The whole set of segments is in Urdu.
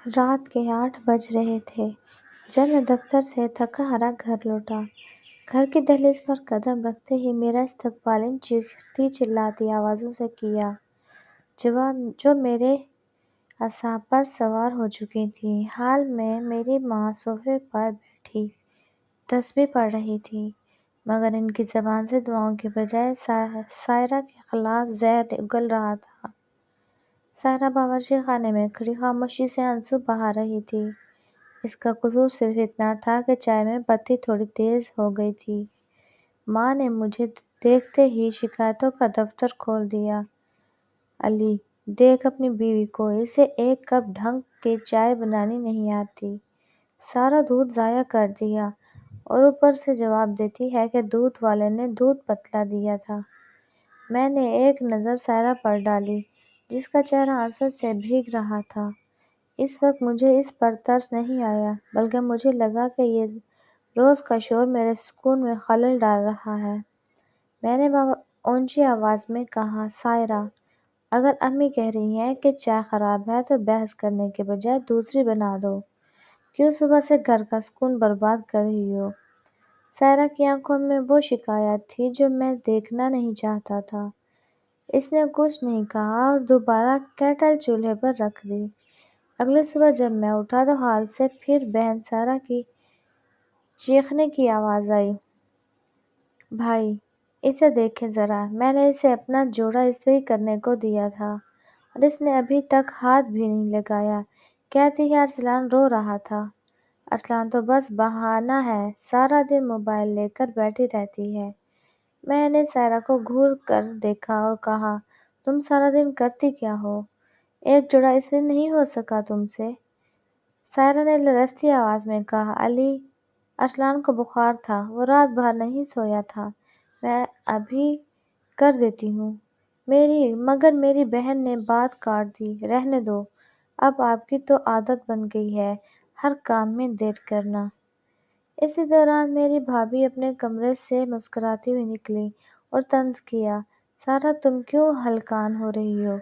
رات کے 8 بج رہے تھے جب میں دفتر سے تھکا ہارا گھر لوٹا۔ گھر کی دہلیز پر قدم رکھتے ہی میرا استقبال ان چیختی چلاتی آوازوں سے کیا جو میرے اعصاب پر سوار ہو چکی تھیں۔ حال میں میری ماں صوفے پر بیٹھی تسبیح پڑھ رہی تھی، مگر ان کی زبان سے دعاؤں کی بجائے سائرہ کے خلاف زہر اگل رہا تھا۔ سائرہ باورچی خانے میں کھڑی خاموشی سے آنسو بہا رہی تھی۔ اس کا قصور صرف اتنا تھا کہ چائے میں بتی تھوڑی تیز ہو گئی تھی۔ ماں نے مجھے دیکھتے ہی شکایتوں کا دفتر کھول دیا۔ علی، دیکھ اپنی بیوی کو، اسے ایک کپ ڈھنگ کی چائے بنانی نہیں آتی۔ سارا دودھ ضائع کر دیا اور اوپر سے جواب دیتی ہے کہ دودھ والے نے دودھ پتلا دیا تھا۔ میں نے ایک نظر سائرہ پر ڈالی جس کا چہرہ آنسو سے بھیگ رہا تھا۔ اس وقت مجھے اس پر ترس نہیں آیا، بلکہ مجھے لگا کہ یہ روز کا شور میرے سکون میں خلل ڈال رہا ہے۔ میں نے اونچی آواز میں کہا، سائرہ، اگر امی کہہ رہی ہیں کہ چائے خراب ہے تو بحث کرنے کے بجائے دوسری بنا دو۔ کیوں صبح سے گھر کا سکون برباد کر رہی ہو؟ سائرہ کی آنکھوں میں وہ شکایت تھی جو میں دیکھنا نہیں چاہتا تھا۔ اس نے کچھ نہیں کہا اور دوبارہ کیٹل چولہے پر رکھ دی۔ اگلی صبح جب میں اٹھا تو حال سے پھر بہن سارہ کی چیخنے کی آواز آئی، بھائی، اسے دیکھیں ذرا، میں نے اسے اپنا جوڑا استری کرنے کو دیا تھا اور اس نے ابھی تک ہاتھ بھی نہیں لگایا۔ کہتی ہے ارسلان رو رہا تھا۔ ارسلان تو بس بہانہ ہے، سارا دن موبائل لے کر بیٹھی رہتی ہے۔ میں نے سائرہ کو گھور کر دیکھا اور کہا، تم سارا دن کرتی کیا ہو؟ ایک جوڑا استری نہیں ہو سکا تم سے؟ سائرہ نے لرزتی آواز میں کہا، علی، ارسلان کو بخار تھا، وہ رات بھر نہیں سویا تھا، میں ابھی کر دیتی ہوں۔ مگر میری بہن نے بات کاٹ دی، رہنے دو، اب آپ کی تو عادت بن گئی ہے ہر کام میں دیر کرنا۔ اسی دوران میری بھابھی اپنے کمرے سے مسکراتی ہوئی نکلی اور طنز کیا، سارہ، تم کیوں ہلکان ہو رہی ہو؟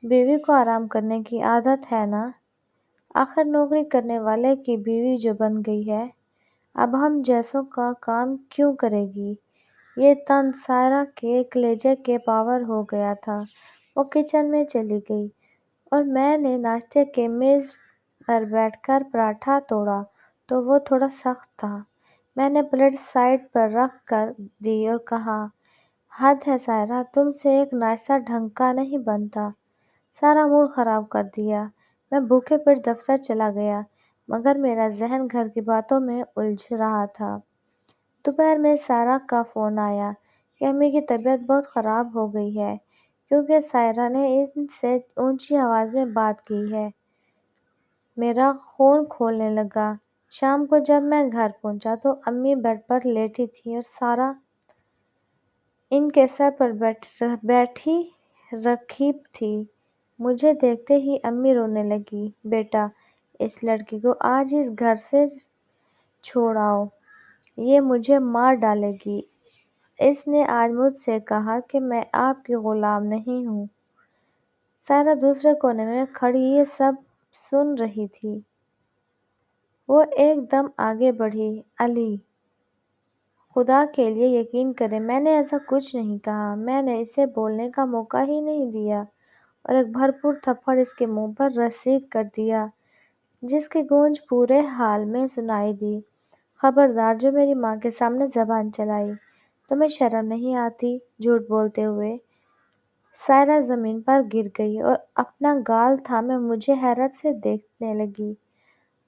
بیوی کو آرام کرنے کی عادت ہے نا؟ آخر نوکری کرنے والے کی بیوی جو بن گئی ہے، اب ہم جیسوں کا کام کیوں کرے گی؟ یہ طنز سائرہ کے کلیجے کے پاور ہو گیا تھا۔ وہ کچن میں چلی گئی اور میں نے ناشتے کے میز پر بیٹھ کر پراٹھا توڑا تو وہ تھوڑا سخت تھا۔ میں نے پلیٹ سائڈ پر رکھ کر دی اور کہا، حد ہے سائرہ، تم سے ایک ناشتہ ڈھنگ کا نہیں بنتا۔ سارا موڈ خراب کر دیا۔ میں بھوکے پیٹ دفتر چلا گیا، مگر میرا ذہن گھر کی باتوں میں الجھ رہا تھا۔ دوپہر میں سارہ کا فون آیا کہ امی کی طبیعت بہت خراب ہو گئی ہے کیونکہ سائرہ نے ان سے اونچی آواز میں بات کی ہے۔ میرا خون کھولنے لگا۔ شام کو جب میں گھر پہنچا تو امی بیڈ پر لیٹی تھی اور سارہ ان کے سر پر بیٹھی رکھی تھی۔ مجھے دیکھتے ہی امی رونے لگی، بیٹا، اس لڑکی کو آج اس گھر سے چھوڑ آؤ، یہ مجھے مار ڈالے گی۔ اس نے آج مجھ سے کہا کہ میں آپ کی غلام نہیں ہوں۔ سائرہ دوسرے کونے میں کھڑی یہ سب سن رہی تھی۔ وہ ایک دم آگے بڑھی، علی، خدا کے لیے یقین کریں، میں نے ایسا کچھ نہیں کہا، میں نے اسے بولنے کا موقع ہی نہیں دیا اور ایک بھرپور تھپڑ اس کے منہ پر رسید کر دیا جس کی گونج پورے ہال میں سنائی دی۔ خبردار جو میری ماں کے سامنے زبان چلائی، تمہیں شرم نہیں آتی جھوٹ بولتے ہوئے؟ سائرہ زمین پر گر گئی اور اپنا گال تھامے مجھے حیرت سے دیکھنے لگی۔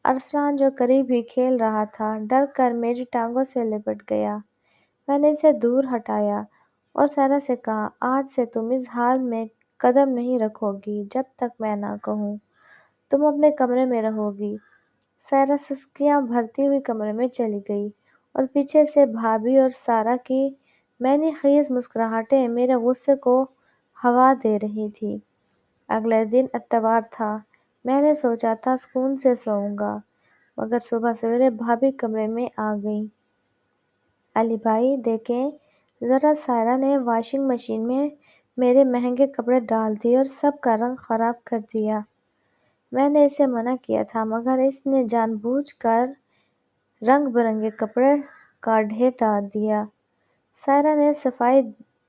ارسلان جو قریب ہی کھیل رہا تھا ڈر کر میری ٹانگوں سے لپٹ گیا۔ میں نے اسے دور ہٹایا اور سائرہ سے کہا، آج سے تم اس حال میں قدم نہیں رکھو گی جب تک میں نہ کہوں، تم اپنے کمرے میں رہو گی۔ سائرہ سسکیاں بھرتی ہوئی کمرے میں چلی گئی اور پیچھے سے بھابھی اور سارہ کی معنی خیز مسکراہٹیں میرے غصے کو ہوا دے رہی تھیں۔ اگلے دن اتوار تھا۔ میں نے سوچا تھا سکون سے سوؤں گا، مگر صبح سویرے بھابھی کمرے میں آ گئی۔ علی بھائی، دیکھیں ذرا، سائرہ نے واشنگ مشین میں میرے مہنگے کپڑے ڈال دیے اور سب کا رنگ خراب کر دیا۔ میں نے اسے منع کیا تھا مگر اس نے جان بوجھ کر رنگ برنگے کپڑے کا ڈھیر ڈال دیا۔ سائرہ نے صفائی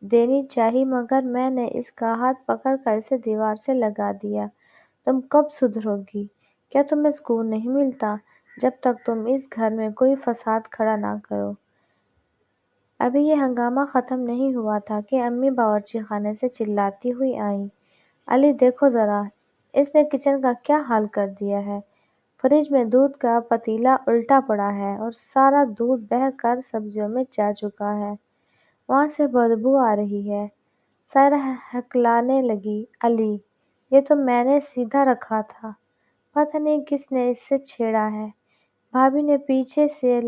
دینی چاہی مگر میں نے اس کا ہاتھ پکڑ کر اسے دیوار سے لگا دیا۔ تم کب سدھرو گی؟ کیا تمہیں سکون نہیں ملتا جب تک تم اس گھر میں کوئی فساد کھڑا نہ کرو؟ ابھی یہ ہنگامہ ختم نہیں ہوا تھا کہ امی باورچی خانے سے چلاتی ہوئی آئیں۔ علی دیکھو ذرا، اس نے کچن کا کیا حال کر دیا ہے۔ فریج میں دودھ کا پتیلا الٹا پڑا ہے اور سارا دودھ بہہ کر سبزیوں میں جا چکا ہے۔ وہاں سے بدبو آ رہی ہے۔ سائرہ ہکلانے لگی، علی یہ تو میں نے سیدھا رکھا تھا، پتہ نہیں کس نے اسے چھیڑا ہے۔ بھابی نے پیچھے سے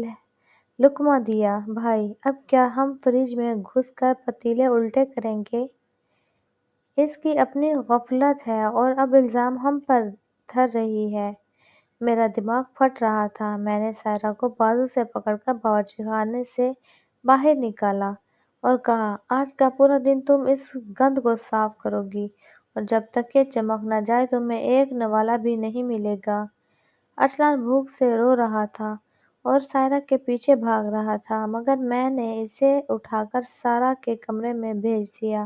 لقمہ دیا، بھائی اب کیا ہم فریج میں گھس کر پتیلے الٹے کریں گے؟ اس کی اپنی غفلت ہے اور اب الزام ہم پر دھر رہی ہے۔ میرا دماغ پھٹ رہا تھا۔ میں نے سائرہ کو بازو سے پکڑ کر باورچی خانے سے باہر نکالا اور کہا، آج کا پورا دن تم اس گند کو صاف کرو گی اور جب تک یہ چمک نہ جائے تمہیں ایک نوالہ بھی نہیں ملے گا۔ ارسلان بھوک سے رو رہا تھا اور سائرہ کے پیچھے بھاگ رہا تھا مگر میں نے اسے اٹھا کر سارہ کے کمرے میں بھیج دیا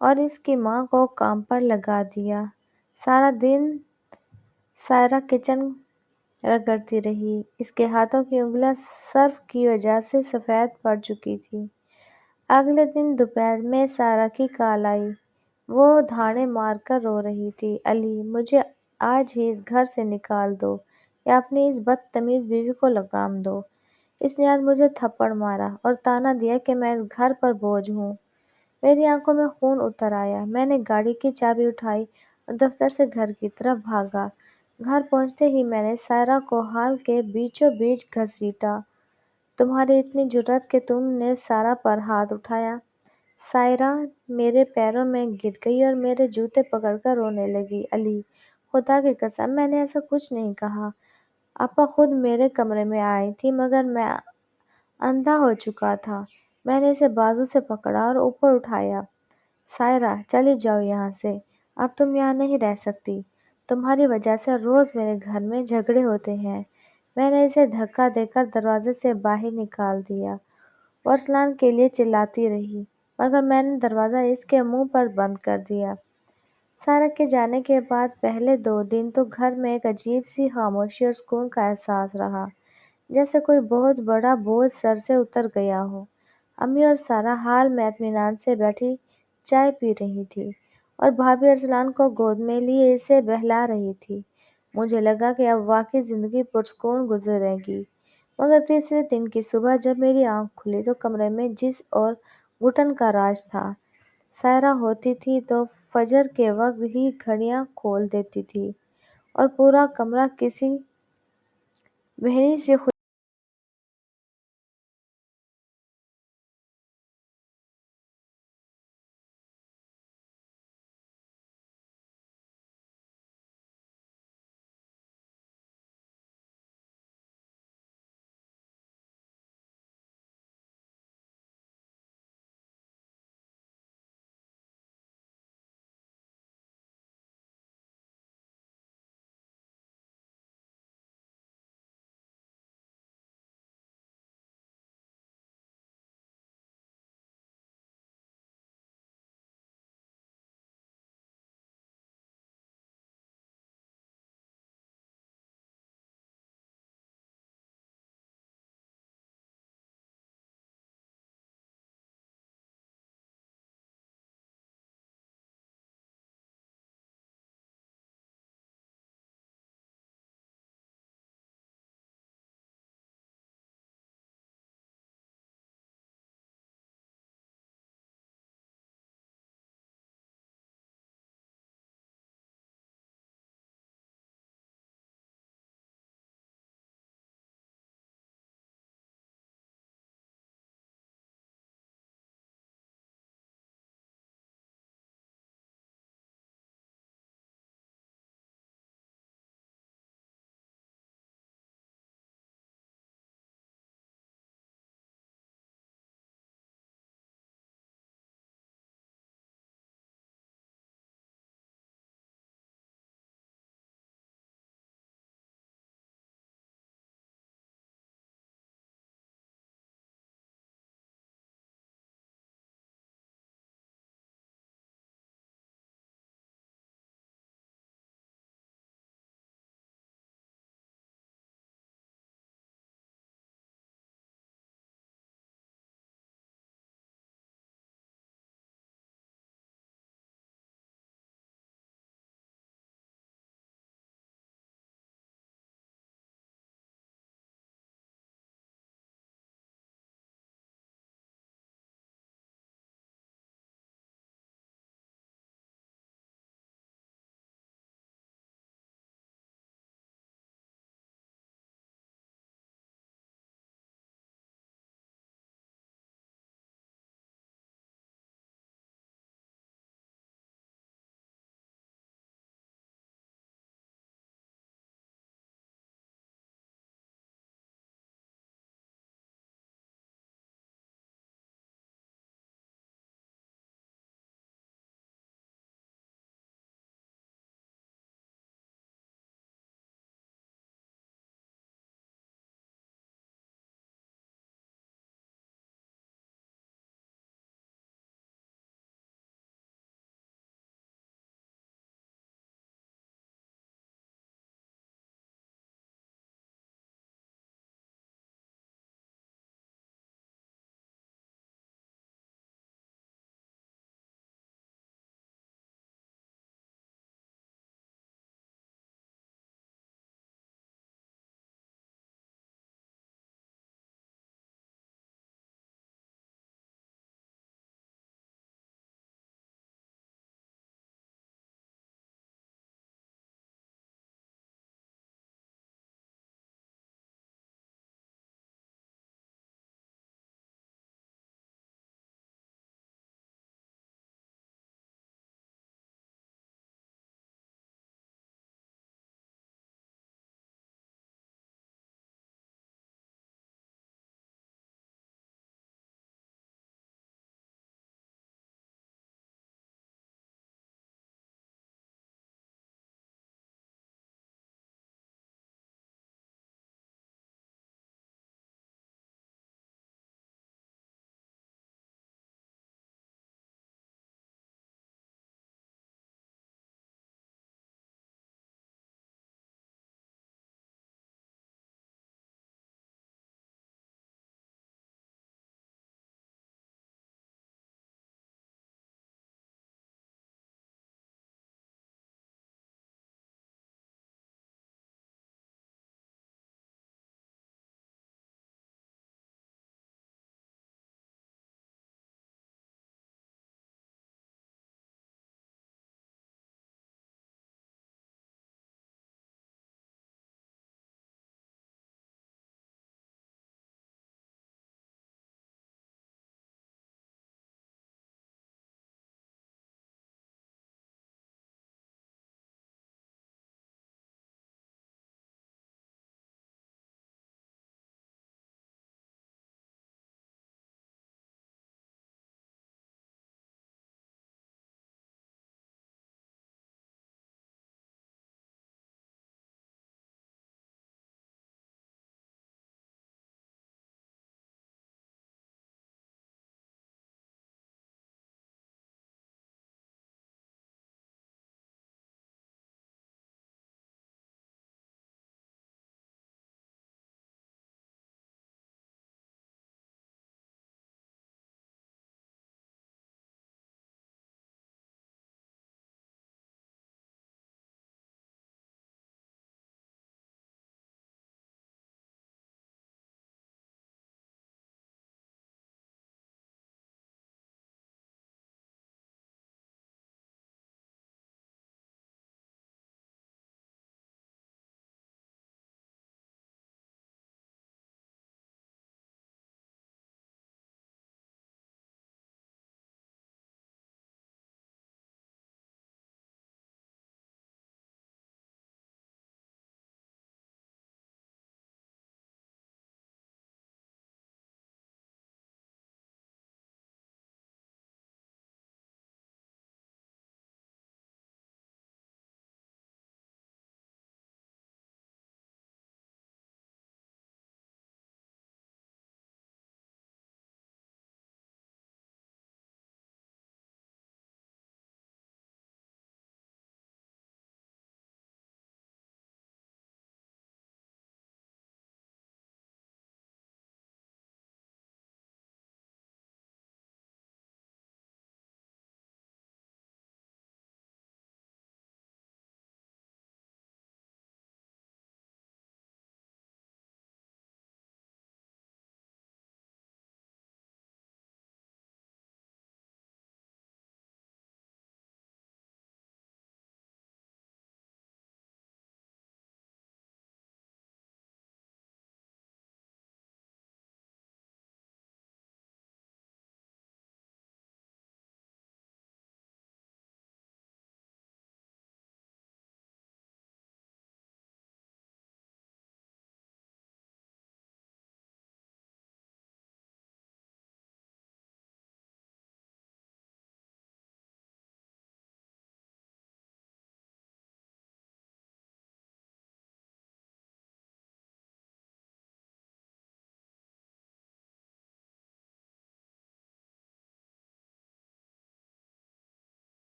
اور اس کی ماں کو کام پر لگا دیا۔ سارا دن سائرہ کچن رگڑتی رہی۔ اس کے ہاتھوں کی انگلیاں سرف کی وجہ سے سفید پڑ چکی تھیں۔ اگلے دن دوپہر میں سائرہ کی کال آئی۔ وہ دھاڑے مار کر رو رہی تھی، علی مجھے آج ہی اس گھر سے نکال دو یا اپنی اس بدتمیز بیوی کو لگام دو۔ اس نے آج مجھے تھپڑ مارا اور طعنہ دیا کہ میں اس گھر پر بوجھ ہوں۔ میری آنکھوں میں خون اتر آیا۔ میں نے گاڑی کی چابی اٹھائی اور دفتر سے گھر کی طرف بھاگا۔ گھر پہنچتے ہی میں نے سائرہ کو ہال کے بیچوں بیچ گھسیٹا۔ تمہاری اتنی جرأت کہ تم نے سارہ پر ہاتھ اٹھایا؟ سائرہ میرے پیروں میں گر گئی اور میرے جوتے پکڑ کر رونے لگی، علی خدا کی قسم میں نے ایسا کچھ نہیں کہا۔ آپا خود میرے کمرے میں آئی تھی مگر میں اندھا ہو چکا تھا۔ میں نے اسے بازو سے پکڑا اور اوپر اٹھایا۔ سائرہ چلی جاؤ یہاں سے، اب تم یہاں نہیں رہ سکتی۔ تمہاری وجہ سے روز میرے گھر میں جھگڑے ہوتے ہیں۔ میں نے اسے دھکا دے کر دروازے سے باہر نکال دیا۔ وہ ارسلان کے لیے چلاتی رہی مگر میں نے دروازہ اس کے منہ پر بند کر دیا۔ سارہ کے جانے کے بعد پہلے 2 دن تو گھر میں ایک عجیب سی خاموشی اور سکون کا احساس رہا، جیسے کوئی بہت بڑا بوجھ سر سے اتر گیا ہو۔ امی اور سارہ حال میں اطمینان سے بیٹھی چائے پی رہی تھی اور بھابی ارسلان کو گود میں لیے اسے بہلا رہی تھی۔ مجھے لگا کہ اب واقعی زندگی پرسکون گزرے گی مگر تیسرے دن کی صبح جب میری آنکھ کھلی تو کمرے میں جس اور گھٹن کا راج تھا۔ سائرہ ہوتی تھی تو فجر کے وقت ہی گھڑیاں کھول دیتی تھی اور پورا کمرہ کسی بہری سی